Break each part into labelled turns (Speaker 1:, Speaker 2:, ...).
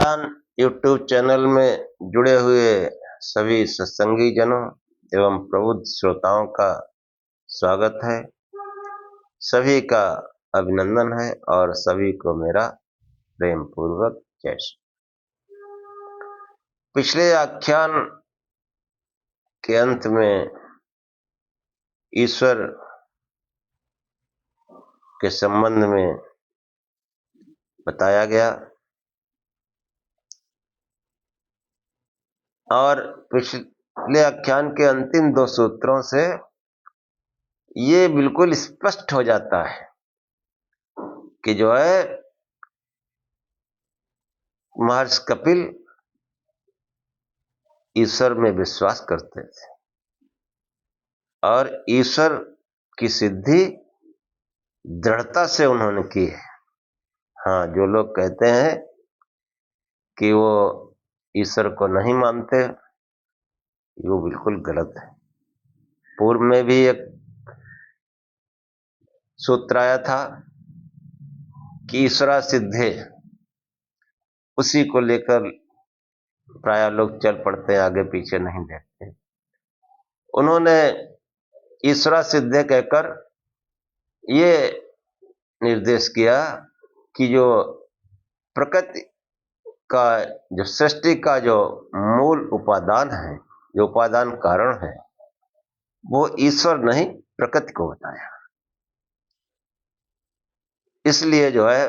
Speaker 1: ज्ञान YouTube channel में जुड़े हुए सभी सत्संगी जनों एवं प्रबुद्ध श्रोताओं का स्वागत है। सभी का अभिनंदन है और सभी को मेरा प्रेम पूर्वक जय श्री। पिछले आख्यान के अंत में ईश्वर के संबंध में बताया गया और पिछले आख्यान के अंतिम 2 सूत्रों से ये बिल्कुल स्पष्ट हो जाता है कि जो है महर्षि कपिल ईश्वर में विश्वास करते थे और ईश्वर की सिद्धि दृढ़ता से उन्होंने की है। हाँ, जो लोग कहते हैं कि वो ईश्वर को नहीं मानते, वो बिल्कुल गलत है। पूर्व में भी एक सूत्र आया था कि ईश्वरा सिद्धे, उसी को लेकर प्राय लोग चल पड़ते हैं, आगे पीछे नहीं देखते। उन्होंने ईश्वरा सिद्धे कहकर ये निर्देश किया कि जो प्रकृति का, जो सृष्टि का जो मूल उपादान है, जो उपादान कारण है, वो ईश्वर नहीं प्रकृति को बताया। इसलिए जो है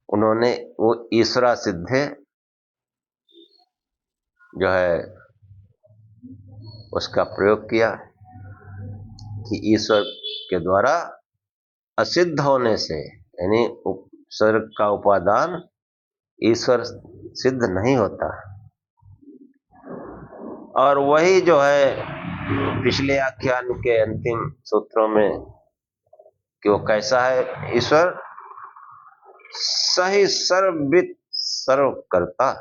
Speaker 1: उन्होंने वो ईश्वरा सिद्धे जो है उसका प्रयोग किया कि ईश्वर के द्वारा असिद्ध होने से, यानी स्वर्ग का उपादान ईश्वर सिद्ध नहीं होता। और वही जो है पिछले आख्यान के अंतिम सूत्रों में कि वो कैसा है, ईश्वर सही सर्वविद सर्व करता,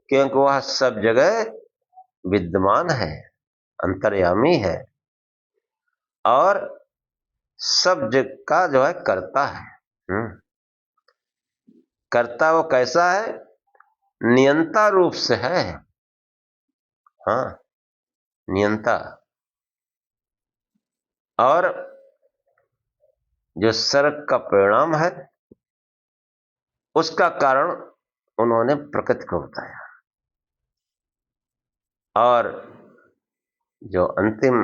Speaker 1: क्योंकि वह सब जगह विद्यमान है, अंतर्यामी है और सब जग का जो है करता है। करता वो कैसा है, नियंता रूप से है। हाँ, नियंता। और जो सर्ग का परिणाम है उसका कारण उन्होंने प्रकृति को बताया। और जो अंतिम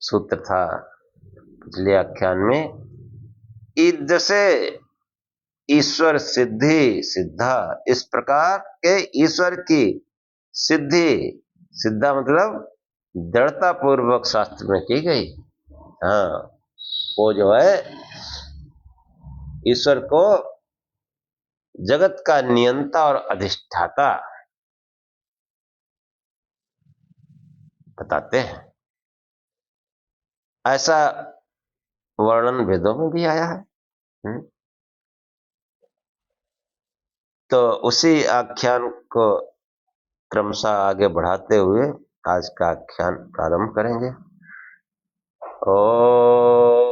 Speaker 1: सूत्र था पिछले आख्यान में, ईदृशे ईश्वर सिद्धि सिद्धा, इस प्रकार के ईश्वर की सिद्धि, सिद्धा मतलब दृढ़ता पूर्वक शास्त्र में की गई। हाँ, वो जो है ईश्वर को जगत का नियंता और अधिष्ठाता बताते हैं। ऐसा वर्णन वेदों में भी आया है। तो उसी आख्यान को क्रमशः आगे बढ़ाते हुए आज का आख्यान प्रारंभ करेंगे। ओम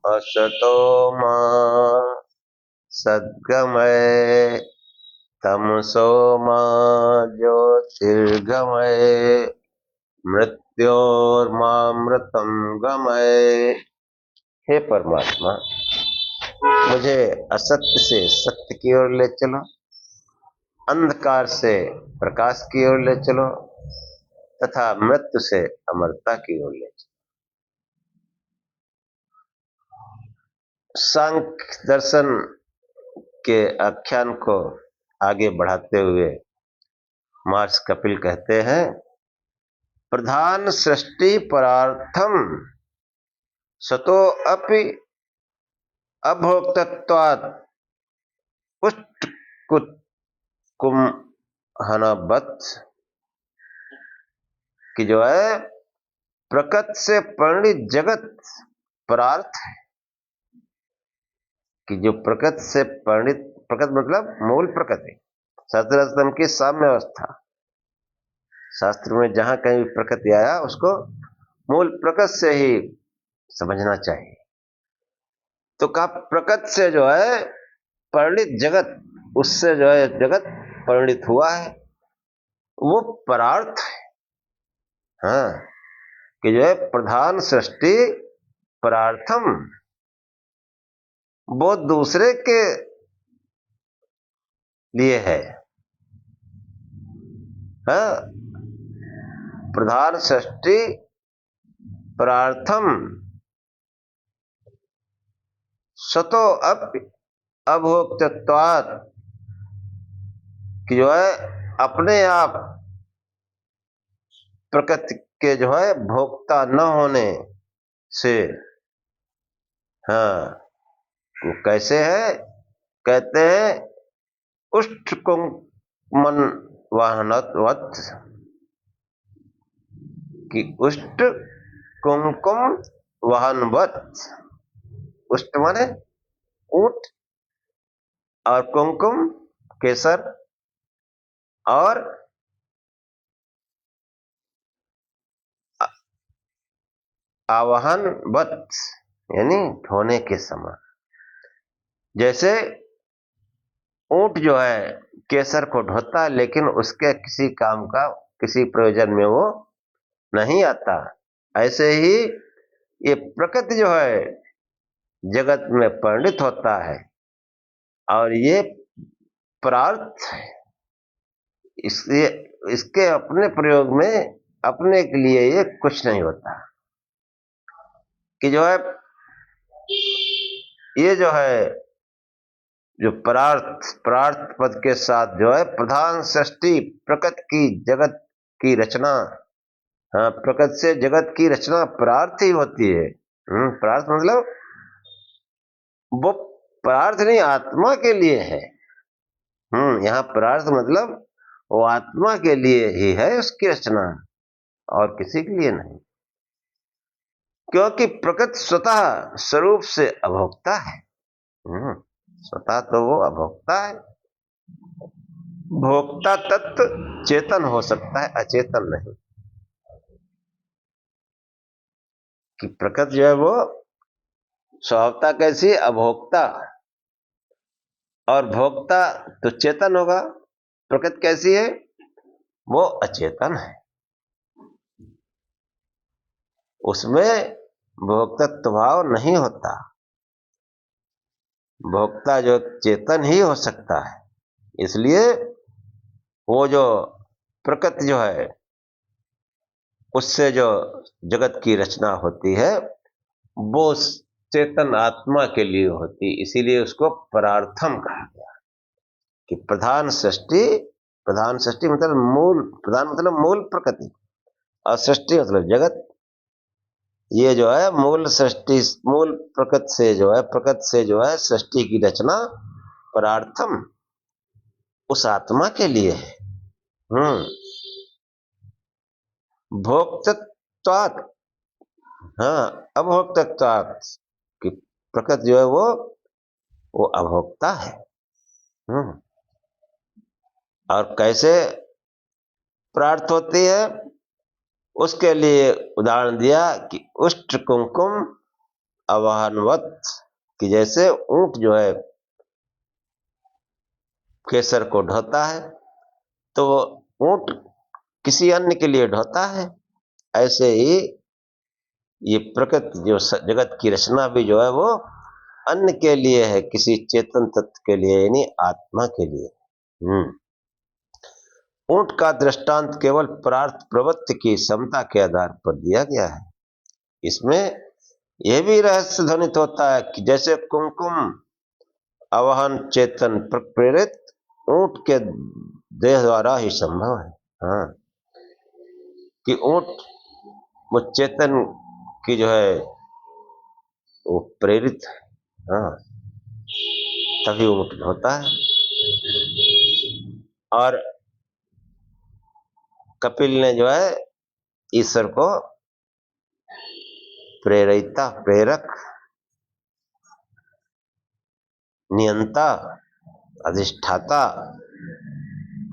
Speaker 1: असतो मा सद्गमय तमसो मा ज्योतिर्गमय मृत्योर्मामृतम गमय। हे परमात्मा, मुझे असत्य से सत्य की ओर ले चलो, अंधकार से प्रकाश की ओर ले चलो तथा मृत्यु से अमरता की ओर ले चलो। सांख्य दर्शन के आख्यान को आगे बढ़ाते हुए महर्षि कपिल कहते हैं, प्रधान सृष्टि परार्थम सतो अपि अभोक्तत्वात् पुष्ट कुम्हनवत्, कि जो है प्रकृति से परिणित जगत परार्थ है। कि जो प्रकृति से परिणित, प्रकृति मतलब मूल प्रकृति, शास्त्रार्थम की साम्य अवस्था। शास्त्र में जहां कहीं प्रकृति आया उसको मूल प्रकृति से ही समझना चाहिए। तो कहा प्रकृति से जो है परिणित जगत, उससे जो है जगत परिणित हुआ है, वो परार्थ है। हाँ, कि जो है प्रधान सृष्टि परार्थम, वो दूसरे के लिए है। हाँ, प्रधान सृष्टि परार्थम सतो अभोक्तत्वात्, कि जो है अपने आप प्रकृति के जो है भोक्ता न होने से। हाँ, वो कैसे है? कहते हैं उष्ट कुंकुमन वाहनवत, कि उष्ट कुंकुम वाहनवत। उष्ट माने ऊंट, और कुंकुम केसर, और आवाहन वत यानी ढोने के समय। जैसे ऊंट जो है केसर को ढोता है, लेकिन उसके किसी काम का, किसी प्रयोजन में वो नहीं आता, ऐसे ही ये प्रकृति जो है जगत में परिणित होता है, और ये परार्थ है। इसलिए इसके अपने प्रयोग में, अपने के लिए ये कुछ नहीं होता। कि जो है ये जो है, जो परार्थ पद के साथ जो है प्रधान सृष्टि प्रकृति की, जगत की रचना। हाँ, प्रकृति से जगत की रचना परार्थ ही होती है। परार्थ मतलब वो परार्थ नहीं, आत्मा के लिए है। यहाँ परार्थ मतलब वो आत्मा के लिए ही है उसकी रचना, और किसी के लिए नहीं। क्योंकि प्रकृति स्वतः स्वरूप से अभोक्ता है। स्वतः तो वो अभोक्ता है। भोक्ता तत्व चेतन हो सकता है, अचेतन नहीं। कि प्रकृति जो है वो स्वभावता कैसी? अभोक्ता। और भोक्ता तो चेतन होगा। प्रकृति कैसी है? वो अचेतन है। उसमें भोक्तत्व भाव नहीं होता। भोक्ता जो चेतन ही हो सकता है। इसलिए वो जो प्रकृति जो है, उससे जो जगत की रचना होती है, वो चेतन आत्मा के लिए होती, इसीलिए उसको परार्थम कहा गया। कि प्रधान सृष्टि मतलब मूल, प्रधान मतलब मूल प्रकृति, और सृष्टि मतलब जगत। ये जो है मूल सृष्टि, मूल प्रकृति से जो है, प्रकृति से जो है सृष्टि की रचना परार्थम उस आत्मा के लिए है। भोक्तत्वात्, हाँ, अभोक्तत्वात्, कि प्रकृति जो है वो अभोक्ता है। और कैसे प्रार्थ होती है? उसके लिए उदाहरण दिया कि उष्ट कुंकुम आवाहनवत, कि जैसे ऊंट जो है केसर को ढोता है, तो ऊंट किसी अन्य के लिए ढोता है। ऐसे ही ये प्रकृति जो जगत की रचना भी जो है वो अन्य के लिए है, किसी चेतन तत्व के लिए, यानी आत्मा के लिए। ऊंट का दृष्टांत केवल परार्थ प्रवृत्ति की क्षमता के आधार पर दिया गया है। इसमें यह भी रहस्य ध्वनित होता है कि जैसे कुंकुम आवाहन चेतन प्रेरित ऊंट के देह द्वारा ही संभव है। हाँ, कि ऊंट वो चेतन की जो है वो प्रेरित है। हाँ, तभी ऊंट होता है। और कपिल ने जो है ईश्वर को प्रेरक, नियंता, अधिष्ठाता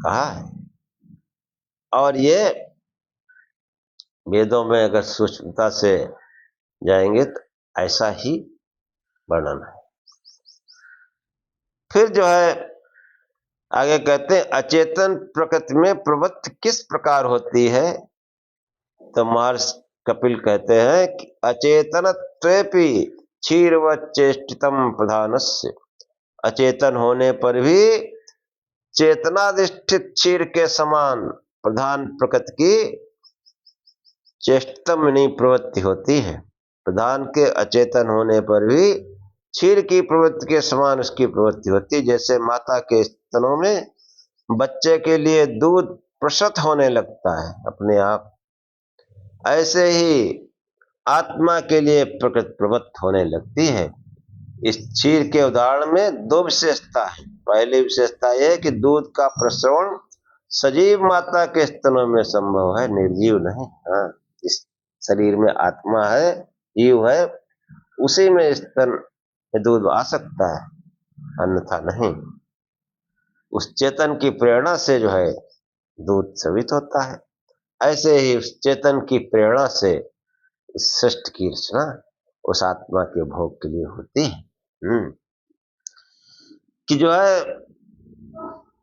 Speaker 1: कहा है। और ये वेदों में अगर सूक्ष्मता से जाएंगे तो ऐसा ही वर्णन है। फिर जो है आगे कहते हैं अचेतन प्रकृति में प्रवृत्ति किस प्रकार होती है। तो महर्षि कपिल कहते हैं कि अचेतनत्वेपि क्षीरवच्चेष्टितम प्रधानस्य, अचेतन होने पर भी चेतनाधिष्ठित क्षीर के समान प्रधान प्रकृति की चेष्टतम प्रवृत्ति होती है। प्रधान के अचेतन होने पर भी क्षीर की प्रवृत्ति के समान उसकी प्रवृत्ति होती है। जैसे माता के स्तनों में बच्चे के लिए दूध प्रसत होने लगता है अपने आप, ऐसे ही आत्मा के लिए प्रकृति प्रवृत्त होने लगती है। इस क्षीर के उदाहरण में दो विशेषता है। पहली विशेषता यह है कि दूध का प्रसरण सजीव माता के स्तनों में संभव है, निर्जीव नहीं। हाँ, इस शरीर में आत्मा है, जीव है, उसी में स्तन में दूध आ सकता है, अन्यथा नहीं। उस चेतन की प्रेरणा से जो है दूध स्रवित होता है। ऐसे ही उस चेतन की प्रेरणा से सृष्टि की रचना उस आत्मा के भोग के लिए होती है। कि जो है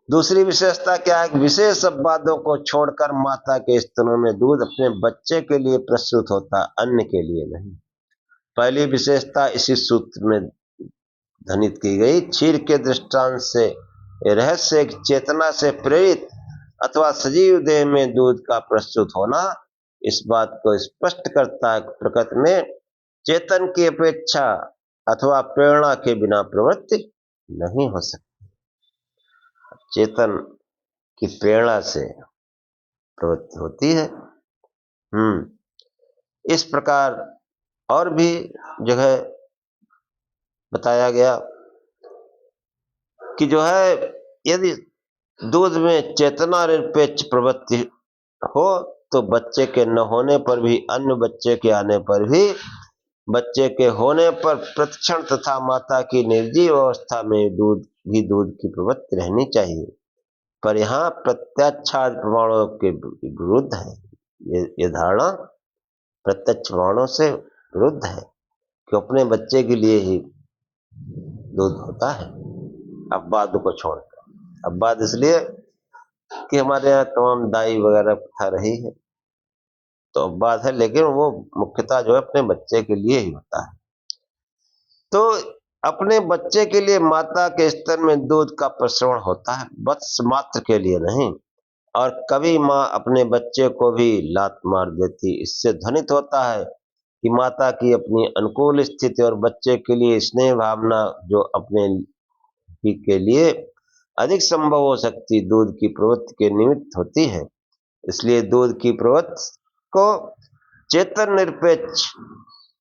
Speaker 1: दूसरी विशेषता क्या है, विशेष अपवादों को छोड़कर माता के स्तनों में दूध अपने बच्चे के लिए प्रस्तुत होता, अन्य के लिए नहीं। पहली विशेषता इसी सूत्र में ध्वनित की गई। क्षीर के दृष्टांत से रहस्य चेतना से प्रेरित अथवा सजीव देह में दूध का प्रस्तुत होना इस बात को स्पष्ट करता है कि प्रकृति में चेतन की अपेक्षा अथवा प्रेरणा के बिना प्रवृत्ति नहीं हो सकती। चेतन की प्रेरणा से प्रवृत्ति होती है। इस प्रकार और भी जगह बताया गया कि जो है यदि दूध में चेतना निरपेक्ष प्रवृत्ति हो तो बच्चे के न होने पर भी, अन्य बच्चे के आने पर भी, बच्चे के होने पर प्रतिक्षण तथा माता की निर्जीव अवस्था में दूध की प्रवृत्ति रहनी चाहिए। पर यहाँ प्रत्यक्षादि प्रमाणों के विरुद्ध है। ये धारणा प्रत्यक्ष प्रमाणों से विरुद्ध है कि अपने बच्चे के लिए ही दूध होता है, अपवाद को छोड़कर। अपवाद इसलिए कि हमारे यहाँ तमाम दाई वगैरह प्रथा रही है, तो अपवाद है, लेकिन वो मुख्यतः जो है अपने बच्चे के लिए ही होता है। तो अपने बच्चे के लिए माता के स्तन में दूध का प्रसरण होता है, वत्स मात्र के लिए नहीं। और कभी माँ अपने बच्चे को भी लात मार देती। इससे ध्वनित होता है कि माता की अपनी अनुकूल स्थिति और बच्चे के लिए स्नेह भावना जो अपने के लिए अधिक संभव हो सकती दूध की प्रवृत्ति के निमित्त होती है। इसलिए दूध की प्रवृत्ति को चेतन निरपेक्ष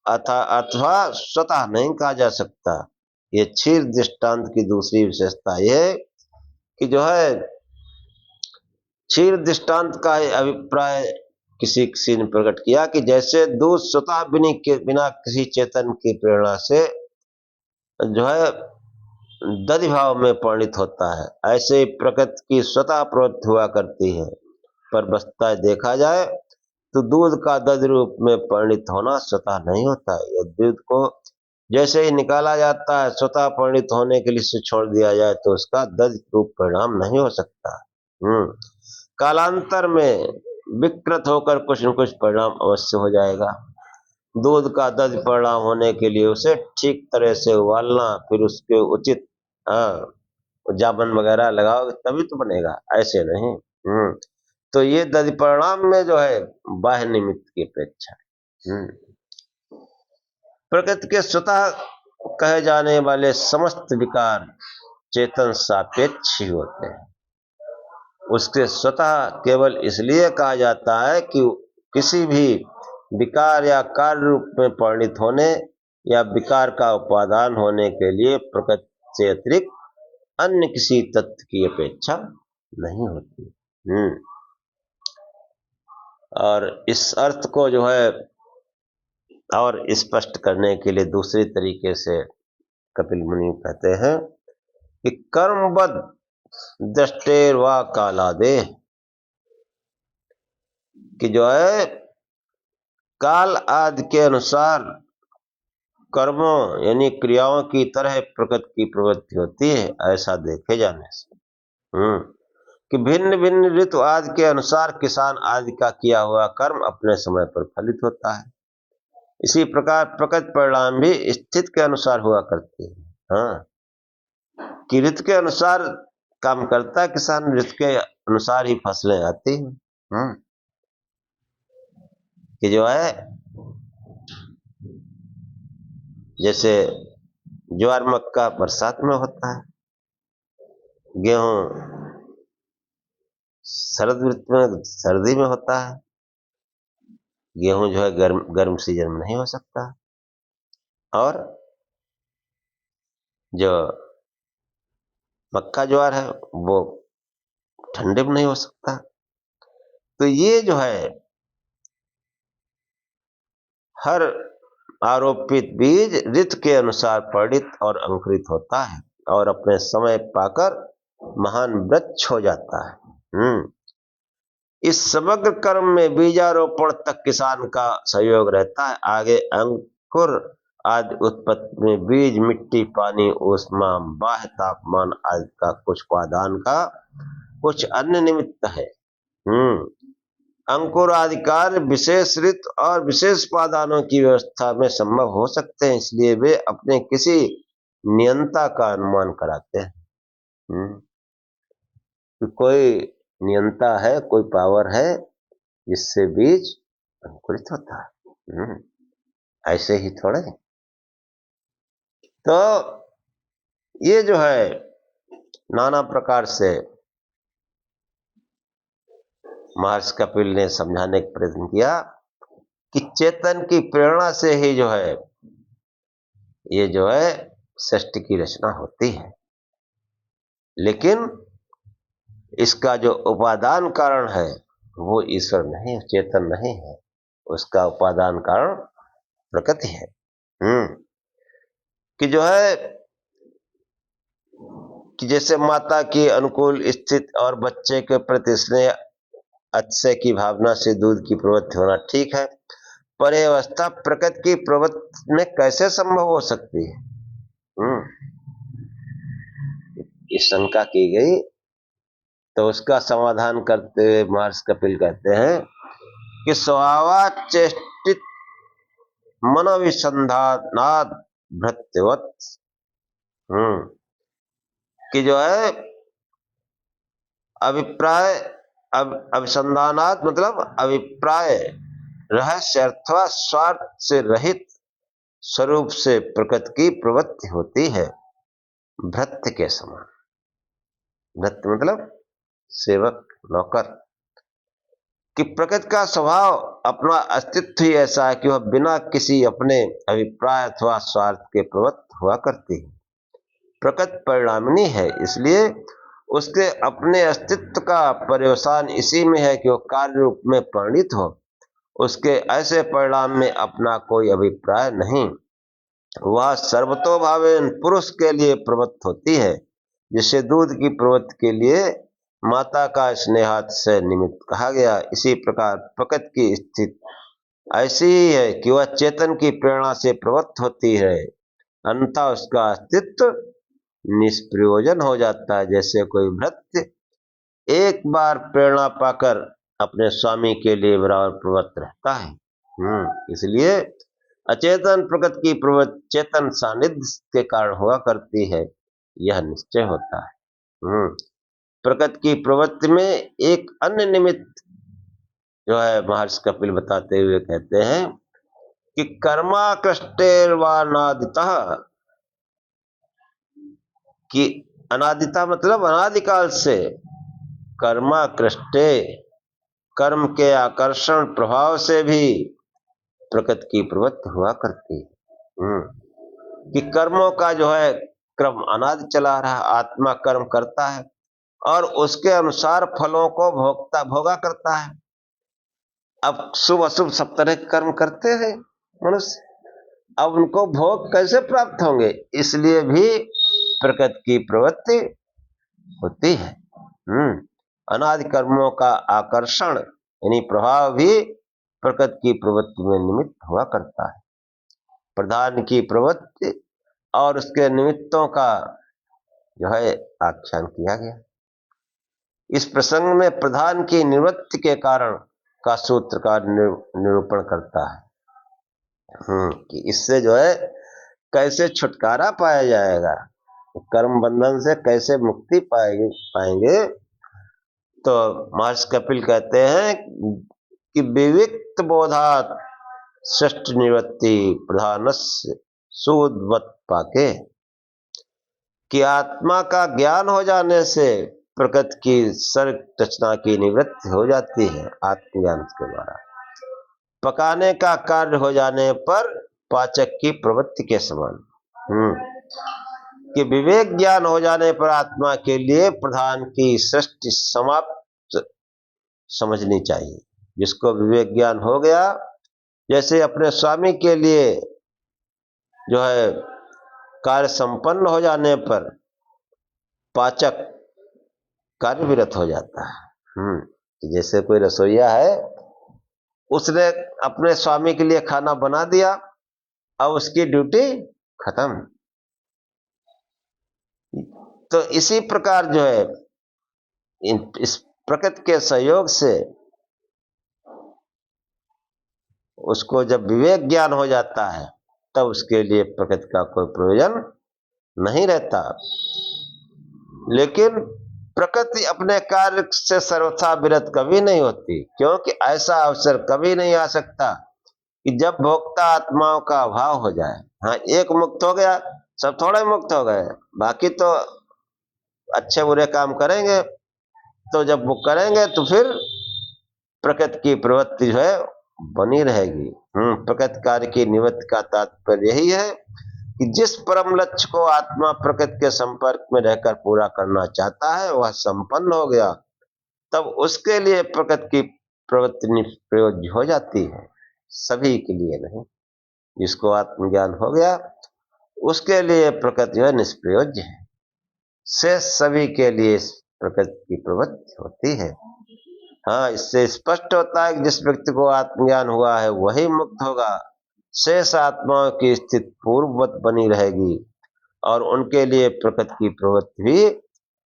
Speaker 1: अथवा स्वतः नहीं कहा जा सकता। ये क्षीर दृष्टांत की दूसरी विशेषता यह कि जो है क्षीर दृष्टांत का अभिप्राय किसी ने प्रकट किया कि जैसे दूध स्वतः बिना किसी चेतन की प्रेरणा से जो है दधि भाव में परिणित होता है, ऐसे प्रकृति की स्वतः प्रवृत्ति हुआ करती है। पर वस्तुतः देखा जाए तो दूध का दधि रूप में परिणित होना स्वतः नहीं होता है। यह दूध को जैसे ही निकाला जाता है, स्वतः परिणित होने के लिए छोड़ दिया जाए तो उसका दधि रूप परिणाम नहीं हो सकता। कालांतर में विकृत होकर कुछ न कुछ परिणाम अवश्य हो जाएगा। दूध का दधि परिणाम होने के लिए उसे ठीक तरह से उबालना, फिर उसके उचित जाबन वगैरह लगाओगे तभी तो बनेगा, ऐसे नहीं। तो ये दधि परिणाम में जो है बाह्य निमित्त की अपेक्षा प्रकृति के स्वतः कहे जाने वाले समस्त विकार चेतन सापेक्ष ही होते हैं। उसके स्वतः केवल इसलिए कहा जाता है कि किसी भी विकार या कार्य रूप में परिणित होने या विकार का उपादान होने के लिए प्रकृति से अतिरिक्त अन्य किसी तत्व की अपेक्षा नहीं होती। और इस अर्थ को जो है और स्पष्ट करने के लिए दूसरे तरीके से कपिल मुनि कहते हैं कि कर्मबद्ध दृष्टेर वा कालादे, कि जो है काल आदि के अनुसार कर्मों यानी क्रियाओं की तरह प्रकृति की प्रवृत्ति होती है, ऐसा देखे जाने से कि भिन्न भिन्न ऋतु आदि के अनुसार किसान आदि का किया हुआ कर्म अपने समय पर फलित होता है। इसी प्रकार प्रकृति परिणाम भी स्थिति के अनुसार हुआ करते हैं। हाँ, कि ऋतु के अनुसार काम करता है किसान, ऋतु के अनुसार ही फसलें आती हैं। कि जो है जैसे ज्वार मक्का बरसात में होता है, गेहूं शरद ऋतु में सर्दी में होता है, गेहूं जो है गर्म सीजन में नहीं हो सकता, और जो मक्का ज्वार है वो ठंडे में नहीं हो सकता। तो ये जो है हर आरोपित बीज ऋतु के अनुसार परिणित और अंकुरित होता है और अपने समय पाकर महान वृक्ष हो जाता है। इस समग्र कर्म में बीजारोपण तक किसान का सहयोग रहता है। आगे अंकुर आदि उत्पत्ति में बीज, मिट्टी, पानी, ऊष्मा, बाह्य तापमान आदि का कुछ उपादान का कुछ अन्य निमित्त है। अंकुर आदि कार्य विशेष ऋतु और विशेष उपादानों की व्यवस्था में संभव हो सकते हैं, इसलिए वे अपने किसी नियंता का अनुमान कराते हैं। कोई नियंता है, कोई पावर है जिससे बीज अंकुरित होता है। ऐसे ही थोड़े। तो ये जो है नाना प्रकार से महर्षि कपिल ने समझाने का प्रयत्न किया कि चेतन की प्रेरणा से ही जो है ये जो है सृष्टि की रचना होती है, लेकिन इसका जो उपादान कारण है वो ईश्वर नहीं, चेतन नहीं है, उसका उपादान कारण प्रकृति है। कि जो है कि जैसे माता की अनुकूल स्थिति और बच्चे के प्रति स्नेह अतिशय की भावना से दूध की प्रवृत्ति होना ठीक है, पर यह अवस्था प्रकृति की प्रवृत्ति में कैसे संभव हो सकती है? इस शंका की गई, तो उसका समाधान करते हुए महर्षि कपिल कहते हैं कि स्वभावचेष्टित मनोविसंधानाद भृत्यवत, कि जो है अभिप्राय अभिसंधानात मतलब अभिप्राय रहस्य अथवा स्वार्थ से रहित स्वरूप से प्रकृति की प्रवृत्ति होती है भृत्य के समान। भृत्य मतलब सेवक, नौकर। कि प्रकृति का स्वभाव, अपना अस्तित्व ही ऐसा है कि वह बिना किसी अपने अभिप्राय अथवा स्वार्थ के प्रवृत्त हुआ करती है। प्रकृति परिणामिनी है, इसलिए उसके अपने अस्तित्व का पर्यवसान इसी में है कि वह कार्य रूप में परिणित हो। उसके ऐसे परिणाम में अपना कोई अभिप्राय नहीं। वह सर्वतोभावेन पुरुष के लिए प्रवृत्त होती है, जिसे दूध की प्रवृत्ति के लिए माता का स्नेहात से निमित्त कहा गया। इसी प्रकार प्रकृति की स्थिति ऐसी ही है कि वह चेतन की प्रेरणा से प्रवृत्त होती है, अन्यथा उसका अस्तित्व निष्प्रयोजन हो जाता है। जैसे कोई भृत्य एक बार प्रेरणा पाकर अपने स्वामी के लिए बराबर प्रवृत्त रहता है। इसलिए अचेतन प्रकृति की प्रवृत्ति चेतन सानिध्य के कारण हुआ करती है, यह निश्चय होता है। प्रकृति की प्रवृत्ति में एक अन्य निमित्त जो है महर्षि कपिल बताते हुए कहते हैं कि कर्माकृष्टेर्वानादितः, कि अनादिता मतलब अनादिकाल से, कर्माकृष्टे कर्म के आकर्षण प्रभाव से भी प्रकृति की प्रवृत्ति हुआ करती है। कि कर्मों का जो है क्रम अनादि चला रहा, आत्मा कर्म करता है और उसके अनुसार फलों को भोगा करता है। अब शुभ अशुभ सब तरह के कर्म करते हैं मनुष्य, अब उनको भोग कैसे प्राप्त होंगे? इसलिए भी प्रकृति की प्रवृत्ति होती है। अनादि कर्मों का आकर्षण यानी प्रभाव भी प्रकृति की प्रवृत्ति में निमित्त हुआ करता है। प्रधान की प्रवृत्ति और उसके निमित्तों का जो है आख्यान किया गया। इस प्रसंग में प्रधान की निवृत्ति के कारण का सूत्रकार निरूपण करता है कि इससे जो है कैसे छुटकारा पाया जाएगा, कर्म बंधन से कैसे मुक्ति पाएंगे। तो महर्षि कपिल कहते हैं कि विविक्त बोधात षष्ठ निवृत्ति प्रधानस्य सुवद्वत् पाके, कि आत्मा का ज्ञान हो जाने से प्रकृति की सर्ग रचना की निवृत्ति हो जाती है आत्मज्ञान के द्वारा। पकाने का कार्य हो जाने पर पाचक की प्रवृत्ति के समान। कि विवेक ज्ञान हो जाने पर आत्मा के लिए प्रधान की सृष्टि समाप्त समझनी चाहिए। जिसको विवेक ज्ञान हो गया, जैसे अपने स्वामी के लिए जो है कार्य संपन्न हो जाने पर पाचक कार्य विरत हो जाता है। जैसे कोई रसोईया है, उसने अपने स्वामी के लिए खाना बना दिया, अब उसकी ड्यूटी खत्म। तो इसी प्रकार जो है इस प्रकृति के सहयोग से उसको जब विवेक ज्ञान हो जाता है, तब उसके लिए प्रकृति का कोई प्रयोजन नहीं रहता। लेकिन प्रकृति अपने कार्य से सर्वथा विरत कभी नहीं होती, क्योंकि ऐसा अवसर कभी नहीं आ सकता कि जब भोक्ता आत्माओं का अभाव हो जाए। हाँ, एक मुक्त हो गया, सब थोड़े मुक्त हो गए, बाकी तो अच्छे बुरे काम करेंगे। तो जब वो करेंगे तो फिर प्रकृति की प्रवृत्ति जो है बनी रहेगी। प्रकृति कार्य की निवृत्ति का तात्पर्य यही है कि जिस परम लक्ष्य को आत्मा प्रकृति के संपर्क में रहकर पूरा करना चाहता है, वह संपन्न हो गया, तब उसके लिए प्रकृति की प्रवृत्ति निष्प्रयोज्य हो जाती है, सभी के लिए नहीं। जिसको आत्मज्ञान हो गया, उसके लिए प्रकृति जो है निष्प्रयोज्य है, से सभी के लिए प्रकृति की प्रवृत्ति होती है। हाँ, इससे स्पष्ट होता है कि जिस व्यक्ति को आत्मज्ञान हुआ है वही मुक्त होगा। शेष आत्माओं की स्थिति पूर्ववत बनी रहेगी और उनके लिए प्रकृति की प्रवृत्ति भी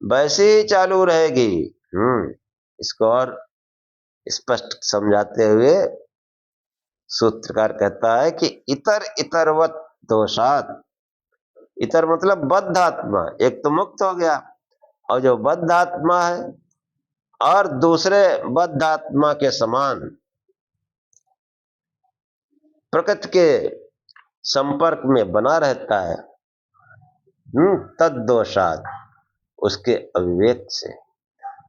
Speaker 1: वैसे ही चालू रहेगी। इसको और स्पष्ट समझाते हुए सूत्रकार कहता है कि इतर इतरवत दोषात। इतर मतलब बद्ध आत्मा, एक तो मुक्त हो गया, और जो बद्ध आत्मा है और दूसरे बद्ध आत्मा के समान प्रकृति के संपर्क में बना रहता है, तद दोषात, उसके अविवेक से।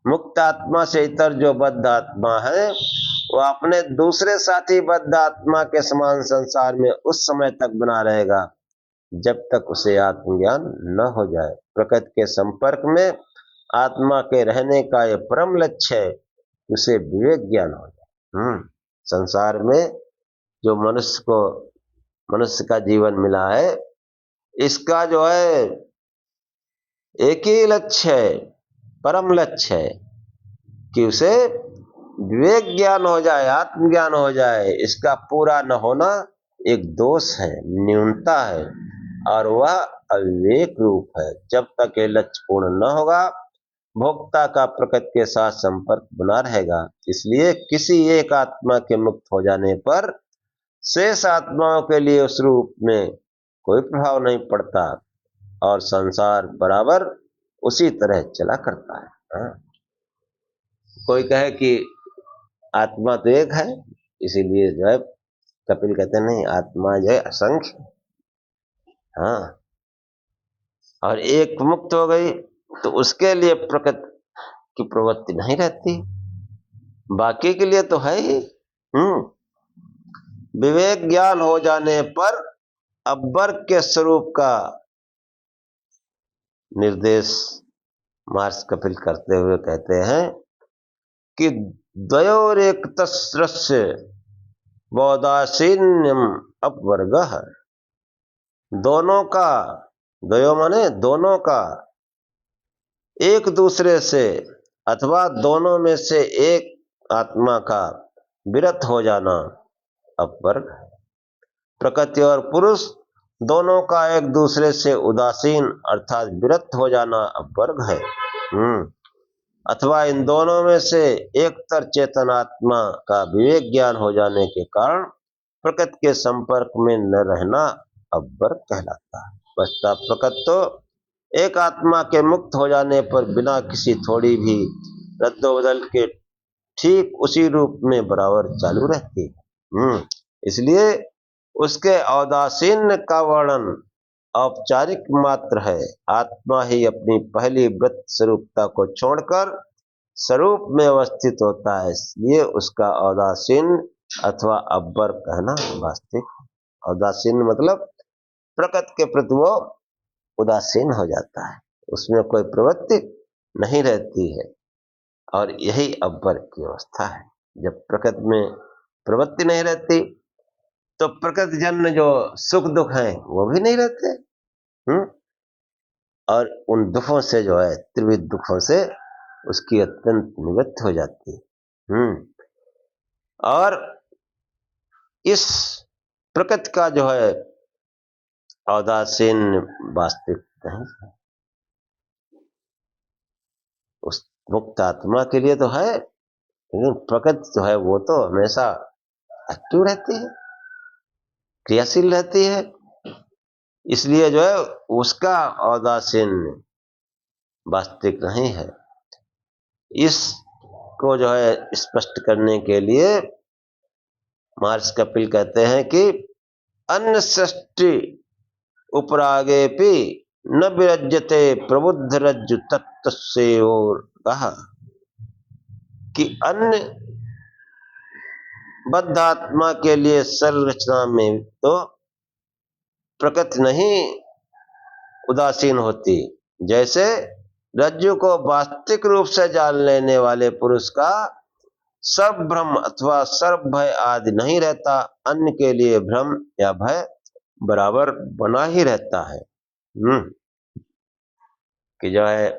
Speaker 1: मुक्त आत्मा से इतर जो बद्ध आत्मा है, वो अपने दूसरे साथी बद्ध आत्मा के समान संसार में उस समय तक बना रहेगा जब तक उसे आत्मज्ञान न हो जाए। प्रकृति के संपर्क में आत्मा के रहने का यह परम लक्ष्य है, उसे विवेक ज्ञान हो जाए। संसार में जो मनुष्य का जीवन मिला है, इसका जो है एक ही लक्ष्य है, परम लक्ष्य है कि उसे विवेक ज्ञान हो जाए, आत्मज्ञान हो जाए। इसका पूरा न होना एक दोष है, न्यूनता है, और वह अविवेक रूप है। जब तक ये लक्ष्य पूर्ण न होगा, भोक्ता का प्रकृति के साथ संपर्क बना रहेगा। इसलिए किसी एक आत्मा के मुक्त हो जाने पर शेष आत्माओं के लिए उस रूप में कोई प्रभाव नहीं पड़ता और संसार बराबर उसी तरह चला करता है। कोई कहे कि आत्मा तो एक है, इसीलिए जो है कपिल कहते नहीं, आत्मा जो है असंख्य। हाँ, और एक मुक्त हो गई तो उसके लिए प्रकृति की प्रवृत्ति नहीं रहती, बाकी के लिए तो है ही। विवेक ज्ञान हो जाने पर अपवर्ग के स्वरूप का निर्देश महर्षि कपिल करते हुए कहते हैं कि द्वयोरेकतस्रस्य बौदासीन्यम अपवर्गः। दोनों का, द्वयो माने दोनों का, एक दूसरे से अथवा दोनों में से एक आत्मा का विरत हो जाना अपवर्ग है। प्रकृति और पुरुष दोनों का एक दूसरे से उदासीन अर्थात विरत हो जाना अपवर्ग है। अथवा इन दोनों में से एकतर चेतनात्मा का विवेक ज्ञान हो जाने के कारण प्रकृति के संपर्क में न रहना अब्बर कहलाता है। बचता प्रकृति तो एक आत्मा के मुक्त हो जाने पर बिना किसी थोड़ी भी रद्दोबदल के ठीक उसी रूप में बराबर चालू रहती है। इसलिए उसके औदासीन्य का वर्णन औपचारिक मात्र है। आत्मा ही अपनी पहली वृत्त स्वरूपता को छोड़कर स्वरूप में अवस्थित होता है, इसलिए उसका औदासीन अथवा अब्बर कहना वास्तविक। औदासीन मतलब प्रकृति के प्रति वो उदासीन हो जाता है, उसमें कोई प्रवृत्ति नहीं रहती है, और यही अब्बर की अवस्था है। जब प्रकृति में प्रवृत्ति नहीं रहती तो प्रकृति जन्य जो सुख दुख हैं वो भी नहीं रहते। और उन दुखों से जो है, त्रिविध दुखों से उसकी अत्यंत निवृत्ति हो जाती है। और इस प्रकृति का जो है औदासीन वास्तविक नहीं है। उस मुक्त आत्मा के लिए तो है, लेकिन प्रकृति जो है वो तो हमेशा एक्टिव रहती है, क्रियाशील रहती है, इसलिए जो है उसका औदासीन वास्तविक नहीं है। इसको जो है स्पष्ट करने के लिए महर्षि कपिल कहते हैं कि अन्य सृष्टि उपरागेपि न विरज्यते प्रबुद्ध रज्जु तत्व से, और कहा कि अन्य बद्ध आत्मा के लिए संरचना में तो प्रकृति नहीं उदासीन होती, जैसे रज्जु को वास्तविक रूप से जान लेने वाले पुरुष का सर्व भ्रम अथवा सर्व भय आदि नहीं रहता, अन्य के लिए भ्रम या भय बराबर बना ही रहता है। कि जो है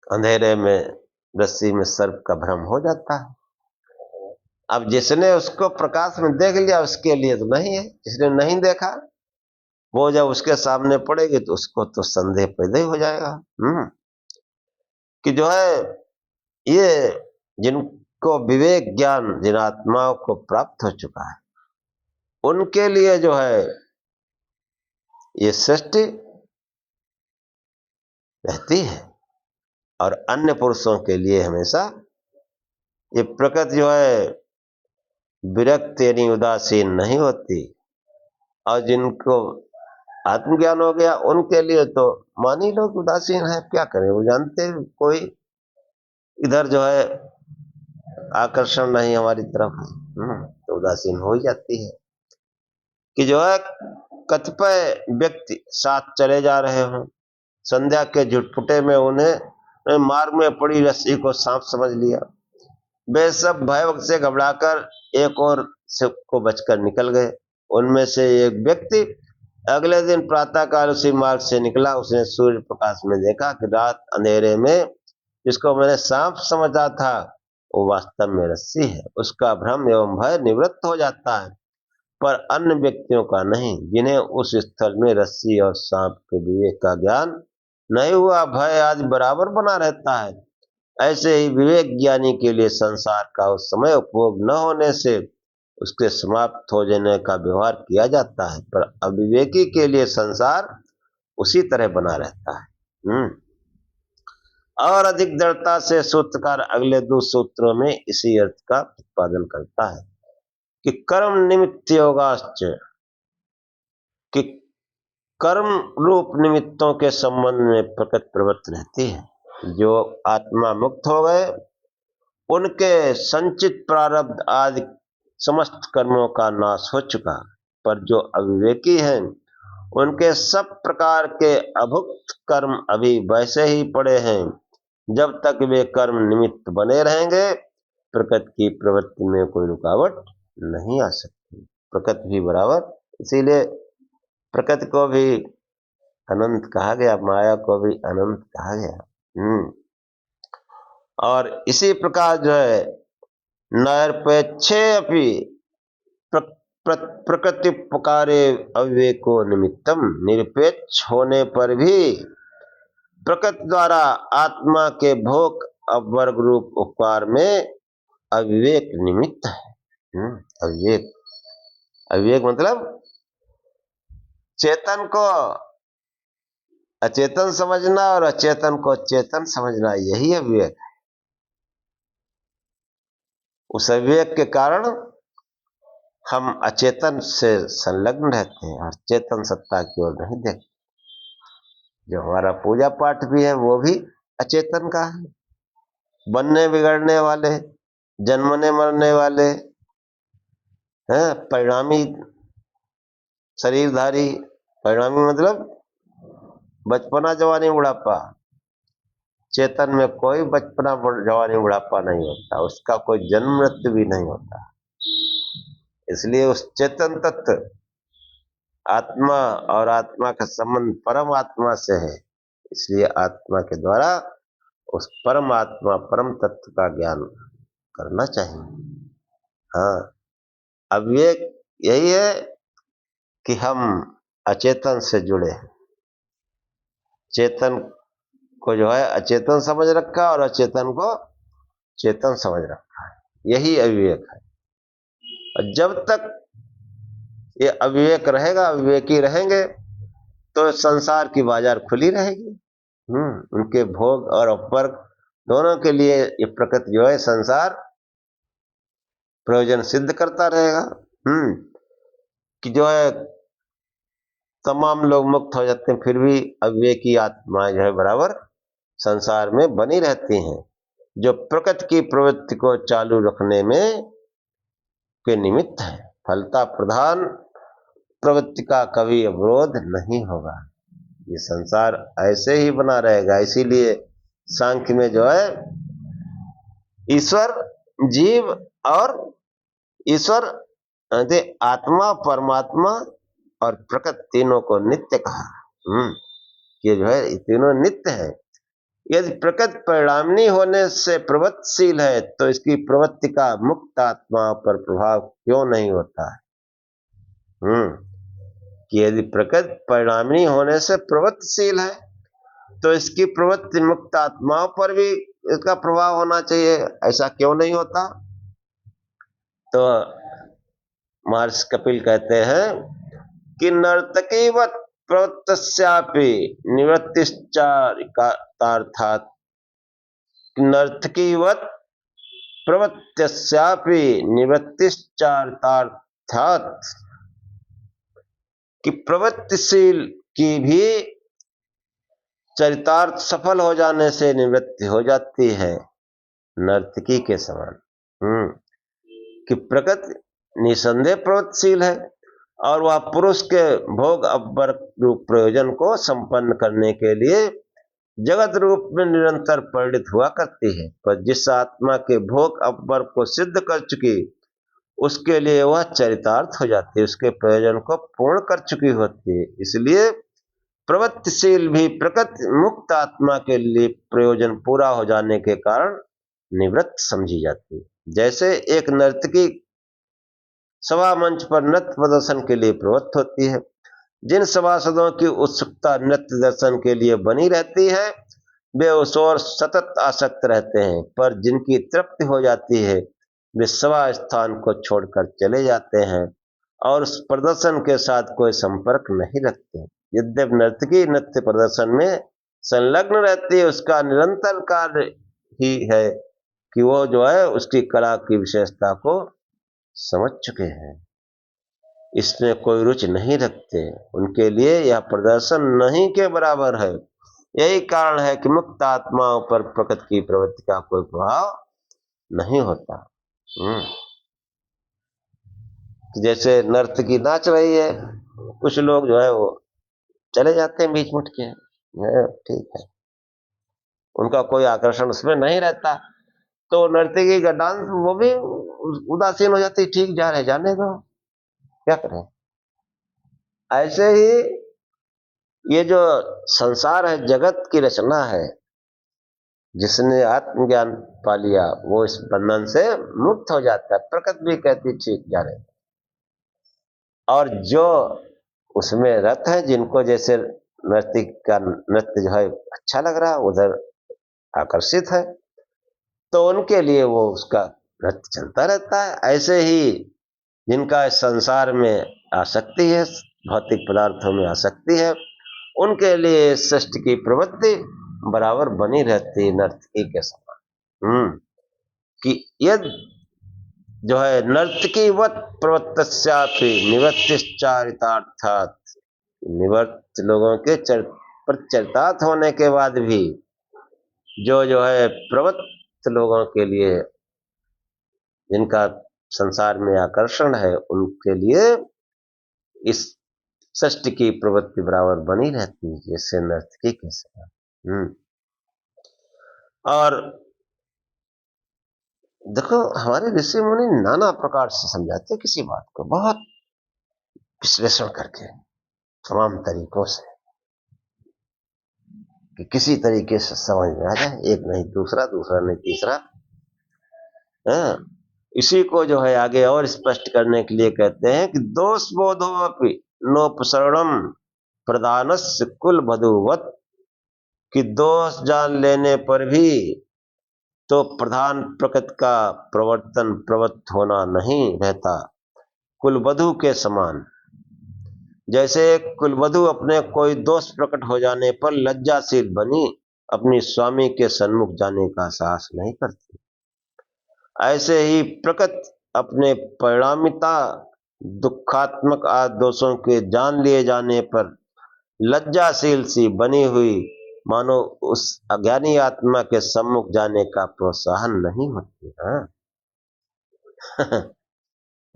Speaker 1: अंधेरे में रस्सी में सर्प का भ्रम हो जाता है। अब जिसने उसको प्रकाश में देख लिया उसके लिए तो नहीं है, जिसने नहीं देखा वो जब उसके सामने पड़ेगी तो उसको तो संदेह पैदा ही हो जाएगा। कि जो है ये जिनको विवेक ज्ञान जिन आत्माओं को प्राप्त हो चुका है उनके लिए जो है ये सृष्टि रहती है, और अन्य पुरुषों के लिए हमेशा ये प्रकृति जो है विरक्त यानी उदासीन नहीं होती। और जिनको आत्मज्ञान हो गया उनके लिए तो मानी लोग उदासीन है, क्या करें, वो जानते हैं कोई इधर जो है आकर्षण नहीं हमारी तरफ है, तो उदासीन हो ही जाती है। कि जो है कतिपय व्यक्ति साथ चले जा रहे हों, संध्या के झुटपुटे में उन्हें मार्ग में पड़ी रस्सी को सांप समझ लिया, वे सब भय से घबराकर एक और से को बचकर निकल गए। उनमें से एक व्यक्ति अगले दिन प्रातःकाल उसी मार्ग से निकला, उसने सूर्य प्रकाश में देखा कि रात अंधेरे में जिसको मैंने सांप समझा था वो वास्तव में रस्सी है, उसका भ्रम एवं भय निवृत्त हो जाता है। पर अन्य व्यक्तियों का नहीं, जिन्हें उस स्थल में रस्सी और सांप के विवेक का ज्ञान नहीं हुआ, भय आज बराबर बना रहता है। ऐसे ही विवेक ज्ञानी के लिए संसार का उस समय उपभोग न होने से उसके समाप्त हो जाने का व्यवहार किया जाता है, पर अविवेकी के लिए संसार उसी तरह बना रहता है। और अधिक दृढ़ता से सूत्रकार अगले 2 सूत्रों में इसी अर्थ का प्रतिपादन करता है कि कर्म निमित्त योगाश्च, कि कर्म रूप निमित्तों के संबंध में प्रकृति प्रवृत्त रहती है। जो आत्मा मुक्त हो गए उनके संचित प्रारब्ध आदि समस्त कर्मों का नाश हो चुका, पर जो अविवेकी हैं उनके सब प्रकार के अभुक्त कर्म अभी वैसे ही पड़े हैं। जब तक वे कर्म निमित्त बने रहेंगे प्रकृति की प्रवृत्ति में कोई रुकावट नहीं आ सकती। प्रकृति भी बराबर, इसीलिए प्रकृति को भी अनंत कहा गया, माया को भी अनंत कहा गया। और इसी प्रकार जो है नैरपेक्षे अपि प्रकृति पुकारे अविवेको निमित्तम, निरपेक्ष होने पर भी प्रकृति द्वारा आत्मा के भोग अपवर्ग रूप उपकार में अविवेक निमित्त है। अविवेक, अविवेक मतलब चेतन को अचेतन समझना और अचेतन को चेतन समझना, यही अविवेक है। उस अविवेक के कारण हम अचेतन से संलग्न रहते हैं और चेतन सत्ता की ओर नहीं देखते। जो हमारा पूजा पाठ भी है वो भी अचेतन का है। बनने बिगड़ने वाले, जन्मने मरने वाले हैं, परिणामी शरीरधारी। परिणामी मतलब बचपना जवानी बुढ़ापा। चेतन में कोई बचपना जवानी बुढ़ापा नहीं होता, उसका कोई जन्म मृत्यु भी नहीं होता। इसलिए उस चेतन तत्व आत्मा और आत्मा का संबंध परमात्मा से है। इसलिए आत्मा के द्वारा उस परमात्मा परम तत्व का ज्ञान करना चाहिए। हाँ, अविवेक यही है कि हम अचेतन से जुड़े हैं। चेतन को जो है अचेतन समझ रखा और अचेतन को चेतन समझ रखा है, यही अविवेक है। और जब तक ये अविवेक रहेगा, अविवेकी रहेंगे, तो संसार की बाजार खुली रहेगी। उनके भोग और अपवर्ग दोनों के लिए ये प्रकृति जो है संसार प्रयोजन सिद्ध करता रहेगा। कि जो है तमाम लोग मुक्त हो जाते हैं, फिर भी अविवेकी आत्माएं जो है बराबर संसार में बनी रहती हैं, जो प्रकृति की प्रवृत्ति को चालू रखने में के निमित्त है। फलता प्रधान प्रवृत्ति का कभी अवरोध नहीं होगा। ये संसार ऐसे ही बना रहेगा। इसीलिए सांख्य में जो है ईश्वर, जीव और ईश्वर आत्मा, परमात्मा और प्रकृति तीनों को नित्य कहा। ये जो है तीनों नित्य है। यदि प्रकृति परिणामी होने से प्रवृत्तिशील है तो इसकी प्रवृत्ति का मुक्त आत्मा पर प्रभाव क्यों नहीं होता है? कि यदि प्रकृति परिणामी होने से प्रवृत्तिशील है तो इसकी प्रवृत्ति मुक्त आत्माओं पर भी इसका प्रभाव होना चाहिए, ऐसा क्यों नहीं होता? तो महर्षि कपिल कहते हैं कि नर्तकीवत प्रवृत्तस्यापि निवृत्तिश्चार्थात्, नर्तकीवत प्रवृत्तस्यापि निवृत्तिश्चार्थात्, कि प्रवृत्तिशील की भी चरितार्थ सफल हो जाने से निवृत्ति हो जाती है, नर्तकी के समान। कि प्रकृति निसंदेह प्रवृत्तिशील है और वह पुरुष के भोग अपवर्ग रूप प्रयोजन को संपन्न करने के लिए जगत रूप में निरंतर परिणित हुआ करती है। पर जिस आत्मा के भोग अपवर्ग को सिद्ध कर चुकी, उसके लिए वह चरितार्थ हो जाती है, उसके प्रयोजन को पूर्ण कर चुकी होती है। इसलिए प्रवृत्तिशील भी प्रकृति मुक्त आत्मा के लिए प्रयोजन पूरा हो जाने के कारण निवृत्त समझी जाती है। जैसे एक नर्तकी सभा मंच पर नृत्य प्रदर्शन के लिए प्रवृत्त होती है। जिन सभासदों की उत्सुकता नृत्य दर्शन के लिए बनी रहती है वे उस ओर सतत आसक्त रहते हैं, पर जिनकी तृप्ति हो जाती है वे सभा स्थान को छोड़कर चले जाते हैं और उस प्रदर्शन के साथ कोई संपर्क नहीं रखते। यद्यपि नर्तकी नृत्य प्रदर्शन में संलग्न रहती है, उसका निरंतर कार्य ही है कि वो जो है उसकी कला की विशेषता को समझ चुके हैं, इसमें कोई रुचि नहीं रखते। उनके लिए यह प्रदर्शन नहीं के बराबर है। यही कारण है कि मुक्त आत्माओं पर प्रकृति की प्रवृत्ति का कोई प्रभाव नहीं होता। जैसे नर्तकी नाच रही है, कुछ लोग जो है वो चले जाते हैं बीच मुट के, ठीक है, उनका कोई आकर्षण उसमें नहीं रहता, तो नर्तकी का डांस वो भी उदासीन हो जाती, ठीक जा रहे जाने दो, क्या करें। ऐसे ही ये जो संसार है, जगत की रचना है, जिसने आत्मज्ञान पा लिया वो इस बंधन से मुक्त हो जाता है। प्रकृति भी कहती ठीक जा रहे, और जो उसमें रत है, जिनको जैसे नर्तकी का नृत्य जो है अच्छा लग रहा है, उधर आकर्षित है, तो उनके लिए वो उसका नृत्य चलता रहता है। ऐसे ही जिनका इस संसार में आसक्ति है, भौतिक पदार्थों में आसक्ति है, उनके लिए सृष्टि की प्रवृत्ति बराबर बनी रहती है नर्तकी के समान। कि यद जो है नर्तकीवत प्रवृत्तस्यापि निवृत्तिश्चारितार्थात्, निवृत्त लोगों के चरितार्थ होने के बाद भी जो है प्रवृत्त लोगों के लिए, जिनका संसार में आकर्षण है, उनके लिए इस सृष्टि की प्रवृत्ति बराबर बनी रहती है, जैसे नर्तकी के समान। और देखो, हमारे ऋषि मुनि नाना प्रकार से समझाते हैं किसी बात को, बहुत विश्लेषण करके, तमाम तरीकों से, कि किसी तरीके से समझ में आ जाए, एक नहीं दूसरा, दूसरा नहीं तीसरा। इसी को जो है आगे और स्पष्ट करने के लिए कहते हैं कि दोष बोधोपि नोपसरणम प्रधानस्य कुल बधुवत, कि दोष जान लेने पर भी तो प्रधान प्रकृति का प्रवृत्त होना नहीं रहता, कुलवधु के समान। जैसे कुलवधु अपने कोई दोष प्रकट हो जाने पर लज्जाशील बनी अपनी स्वामी के सन्मुख जाने का साहस नहीं करती, ऐसे ही प्रकृति अपने परिणामिता दुखात्मक आदि दोषों के जान लिए जाने पर लज्जाशील सी बनी हुई मानो उस अज्ञानी आत्मा के सम्मुख जाने का प्रोत्साहन नहीं होती है।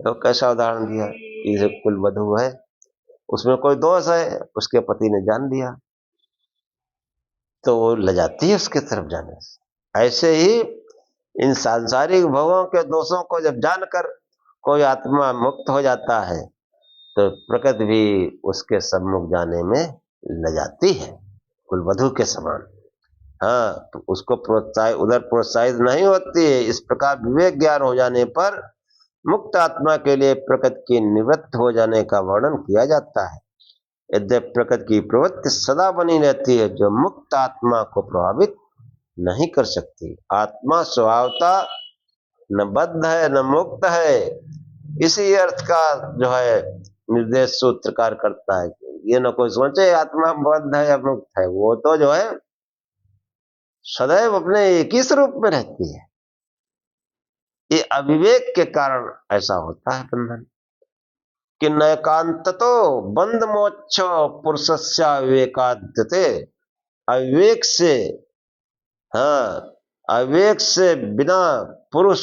Speaker 1: तो कैसा उदाहरण दिया, जैसे कुलवधु है, उसमें कोई दोष है, उसके पति ने जान लिया तो वो लजाती है उसके तरफ जाने से। ऐसे ही इन सांसारिक भोगों के दोषों को जब जानकर कोई आत्मा मुक्त हो जाता है तो प्रकृति भी उसके सम्मुख जाने में लजाती है, कुलवधु के समान। तो उसको प्रोत्साहित नहीं होती है। इस प्रकार विवेक ज्ञान हो जाने पर मुक्त आत्मा के लिए प्रकृति के निवृत्त हो जाने का वर्णन किया जाता है। यद्यपि प्रकृति की प्रवृत्ति सदा बनी रहती है, जो मुक्त आत्मा को प्रभावित नहीं कर सकती। आत्मा स्वभावता न बद्ध है न मुक्त है, इसी अर्थ का जो है निर्देश सूत्रकार करता है। ये न कोई सोचे आत्मा बद्ध है या मुक्त है, वो तो जो है सदैव अपने एक ही स्वरूप में रहती है। ये अविवेक के कारण ऐसा होता है बंधन, कि नैकांततो बंध मोक्ष पुरुषस्य विवेकाद्यते। अविवेक से अविवेक से बिना पुरुष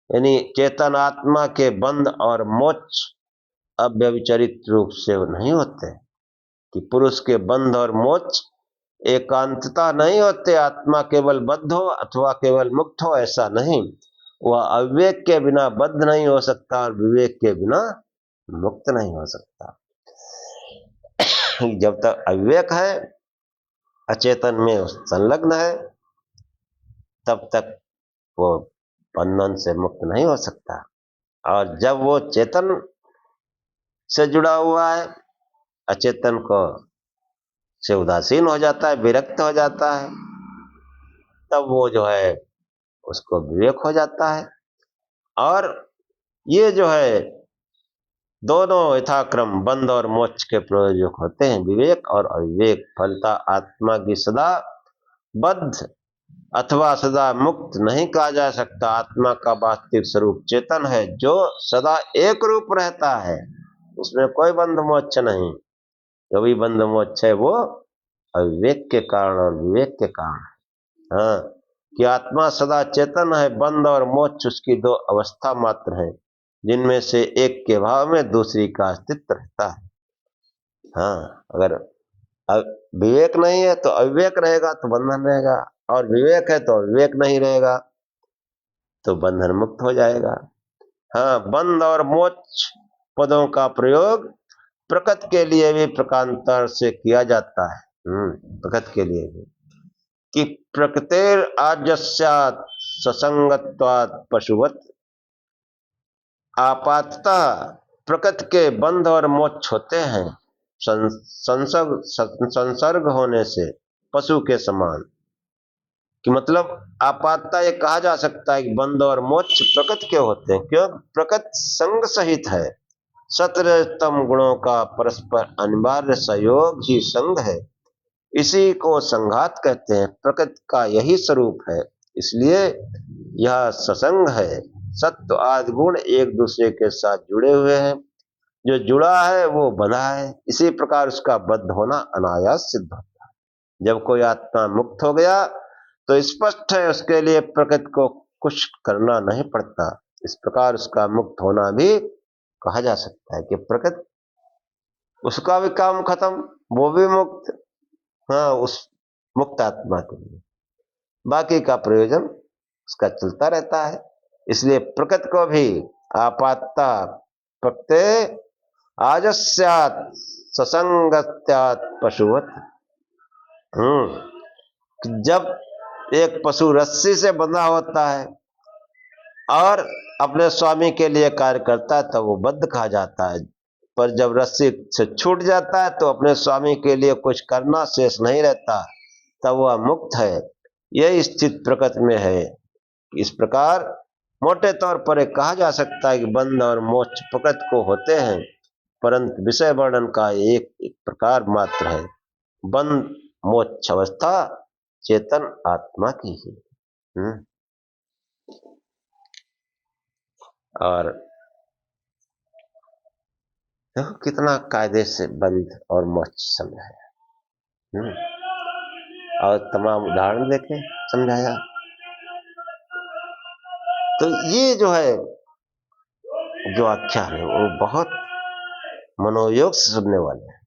Speaker 1: यानी चेतन आत्मा के बंध और मोक्ष अव्यभिचरित रूप से नहीं होते, कि पुरुष के बंध और मोक्ष एकांतता नहीं होते। आत्मा केवल बद्ध हो अथवा केवल मुक्त हो, ऐसा नहीं। वह अविवेक के बिना बद्ध नहीं हो सकता और विवेक के बिना मुक्त नहीं हो सकता। जब तक अविवेक है, अचेतन में संलग्न है, तब तक वो बंधन से मुक्त नहीं हो सकता। और जब वो चेतन से जुड़ा हुआ है, अचेतन को से उदासीन हो जाता है, विरक्त हो जाता है, तब वो जो है उसको विवेक हो जाता है। और ये जो है दोनों यथाक्रम बंध और मोक्ष के प्रयोजक होते हैं, विवेक और अविवेक। फलता आत्मा की सदा बद्ध अथवा सदा मुक्त नहीं कहा जा सकता। आत्मा का वास्तविक स्वरूप चेतन है, जो सदा एक रूप रहता है, उसमें कोई बंध मोक्ष नहीं। जो भी बंध मोक्ष है वो अविवेक के कारण और विवेक के कारण। कि आत्मा सदा चेतन है, बंध और मोक्ष उसकी दो अवस्था मात्र है, जिनमें से एक के भाव में दूसरी का अस्तित्व रहता है। अगर विवेक नहीं है तो अविवेक रहेगा तो बंधन रहेगा, और विवेक है तो विवेक नहीं रहेगा तो बंधन मुक्त हो जाएगा। बंध और मोक्ष पदों का प्रयोग प्रकृति के लिए भी प्रकारांतर से किया जाता है। प्रकृति के लिए भी, कि प्रकृतिर आज्यस्यात् ससंगत्वात् पशुवत्। आपातः प्रकृति के बंध और मोक्ष होते हैं, संसर्ग होने से पशु के समान। कि मतलब आपातता ये कहा जा सकता है कि बंध और मोक्ष प्रकृति के होते हैं, क्यों? प्रकृति संग सहित है। सत्वतम गुणों का परस्पर अनिवार्य सहयोग ही संग है। इसी को संघात कहते हैं। प्रकृति का यही स्वरूप है, इसलिए यह ससंग है। सत्व आदि गुण एक दूसरे के साथ जुड़े हुए हैं। जो जुड़ा है वो बंधा है। इसी प्रकार उसका बद्ध होना अनायास सिद्ध होता है। जब कोई आत्मा मुक्त हो गया तो स्पष्ट है उसके लिए प्रकृति को कुछ करना नहीं पड़ता। इस प्रकार उसका मुक्त होना भी कहा जा सकता है कि प्रकृति, उसका भी काम खत्म, वो भी मुक्त। हाँ, उस मुक्त आत्मा के लिए बाकी का प्रयोजन उसका चलता रहता है। इसलिए प्रकृति को भी आपातता प्रत्यय आजस्यात् ससंगत्यात् पशुवत। जब एक पशु रस्सी से बंधा होता है और अपने स्वामी के लिए कार्य करता है तो वो बद्ध कहा जाता है। पर जब रस्सी से छूट जाता है तो अपने स्वामी के लिए कुछ करना शेष नहीं रहता, तब वह मुक्त है। यह स्थिति प्रकृति में है। इस प्रकार मोटे तौर पर कहा जा सकता है कि बंध और मोक्ष प्रकृति को होते हैं, परंतु विषय वर्णन का एक प्रकार मात्र है। बंध मोक्ष अवस्था चेतन आत्मा की ही। और देखो कितना कायदे से बंध और मोक्ष समझाया, और तमाम उदाहरण देके समझाया। तो ये जो है, जो आख्यान है वो बहुत मनोयोग से सुनने वाले हैं,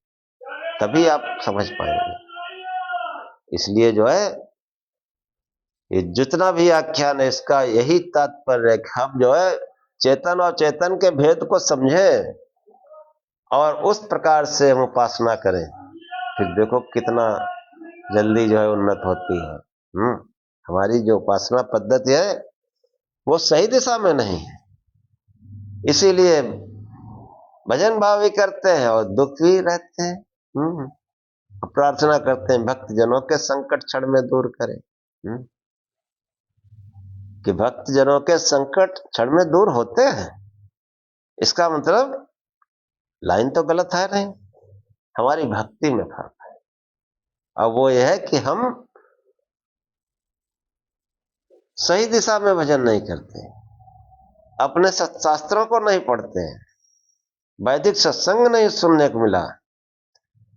Speaker 1: तभी आप समझ पाएंगे। इसलिए जो है ये जितना भी आख्यान है इसका यही तात्पर्य है कि हम जो है चेतन और चेतन के भेद को समझे और उस प्रकार से हम उपासना करें। फिर देखो कितना जल्दी जो है उन्नत होती है। हमारी जो उपासना पद्धति है वो सही दिशा में नहीं है, इसीलिए भजन भाव भी करते हैं और दुख भी रहते हैं। प्रार्थना करते हैं भक्त जनों के संकट क्षण में दूर करें, कि भक्त जनों के संकट क्षण में दूर होते हैं। इसका मतलब लाइन तो गलत है नहीं, हमारी भक्ति में फर्क है। अब वो यह है कि हम सही दिशा में भजन नहीं करते, अपने शास्त्रों को नहीं पढ़ते हैं, वैदिक सत्संग नहीं सुनने को मिला,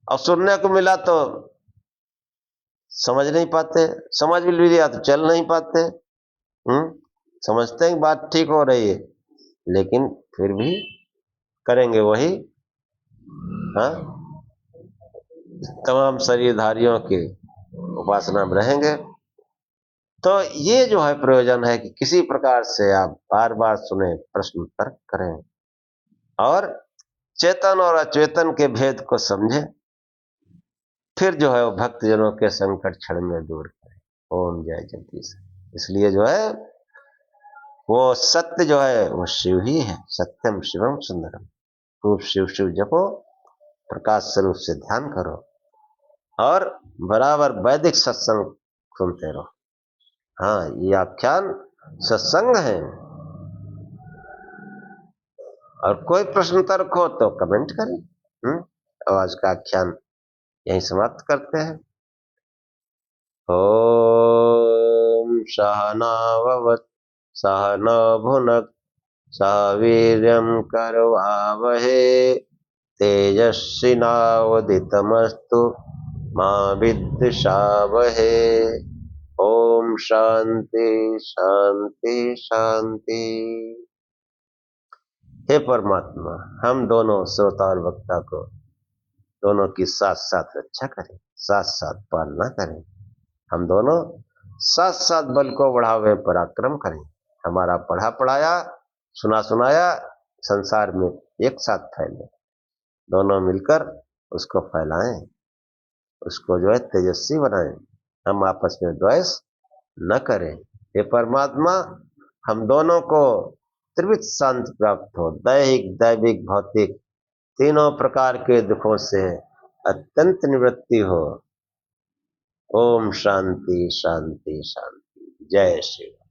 Speaker 1: और सुनने को मिला तो समझ नहीं पाते, समझ भी लिया तो चल नहीं पाते। समझते हैं बात ठीक हो रही है, लेकिन फिर भी करेंगे वही। हाँ, तमाम शरीरधारियों के उपासना में रहेंगे। तो ये जो है प्रयोजन है कि किसी प्रकार से आप बार बार सुने, प्रश्न तर्क करें और चेतन और अचेतन के भेद को समझें, फिर जो है वो भक्तजनों के संकट क्षण में दूर करें। ओम जय जगदीश। इसलिए जो है वो सत्य जो है वो शिव ही है। सत्यम शिवम सुंदरम। खूब शिव शिव जपो, प्रकाश स्वरूप से ध्यान करो और बराबर वैदिक सत्संग सुनते रहो। हाँ, ये आख्यान सत्संग है। और कोई प्रश्न तर्क हो तो कमेंट करें। और आज का आख्यान यहीं समाप्त करते हैं। ओम सहनाववतु सहनौ भुनक्तु सह वीर्यं करवावहे तेजस्विनावधीतमस्तु मा विद्विषावहे। ओम शांति शांति शांति। हे परमात्मा, हम दोनों श्रोता और वक्ता को दोनों की साथ साथ रक्षा करें, साथ साथ पालना करें। हम दोनों साथ साथ बल को बढ़ावे, पराक्रम करें। हमारा पढ़ा पढ़ाया, सुना सुनाया संसार में एक साथ फैले, दोनों मिलकर उसको फैलाएं, उसको जो है तेजस्वी बनाएं। हम आपस में द्वेष न करें। हे परमात्मा, हम दोनों को त्रिविध शांति प्राप्त हो, दैहिक दैविक भौतिक तीनों प्रकार के दुखों से अत्यंत निवृत्ति हो। ओम शांति शांति शांति। जय श्री राम।